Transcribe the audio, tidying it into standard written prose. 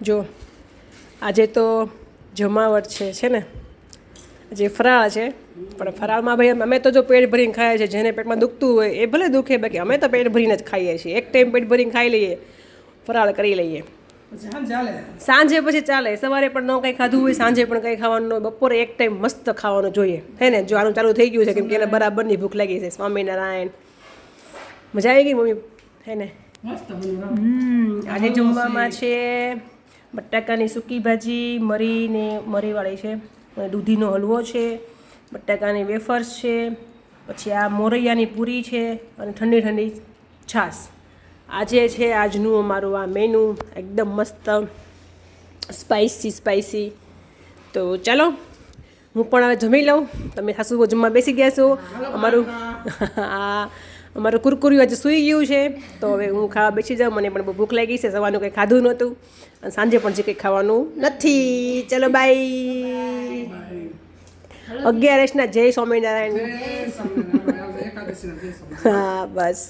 જો આજે તો જમાવટ છે ને જે ફરાળ છે, પણ ફરાળમાં ભાઈ અમે તો જો પેટ ભરીને ખાઈએ છીએ. જેને પેટમાં દુખતું હોય એ ભલે દુખે, બાકી અમે તો પેટ ભરીને જ ખાઈએ છીએ. એક ટાઈમ પેટ ભરીને ખાઈ લઈએ, ફરાળ કરી લઈએ. સાંજે પછી ચાલે, સવારે પણ ન કંઈ ખાધું હોય, સાંજે પણ કંઈ ખાવાનું ન હોય, બપોરે એક ટાઈમ મસ્ત ખાવાનું જોઈએ, હે ને? જો આનું ચાલુ થઈ ગયું છે કેમ કે એને બરાબરની ભૂખ લાગી છે. સ્વામિનારાયણ, મજા આવી ગઈ મમ્મી, હે ને? આજે જમવામાં છે બટાકાની સૂકી ભાજી, મરીવાળી છે, અને દૂધીનો હલવો છે, બટાકાની વેફર્સ છે, પછી આ મોરૈયાની પૂરી છે, અને ઠંડી ઠંડી છાશ. આજે છે આજનું અમારું આ મેનુ, એકદમ મસ્ત સ્પાઇસી. તો ચાલો હું પણ હવે જમી લઉં. તમે સાસુ જમવા બેસી ગયા છો. અમારું કુરકુરિયું આજે સૂઈ ગયું છે, તો હવે હું ખાવા બેસી જાઉં. મને પણ બહુ ભૂખ લાગી છે, સવારનું કંઈ ખાધું નહોતું, અને સાંજે પણ જે કંઈ ખાવાનું નથી. ચલો બાય. 11 જય સ્વામિનારાયણ. હા બસ.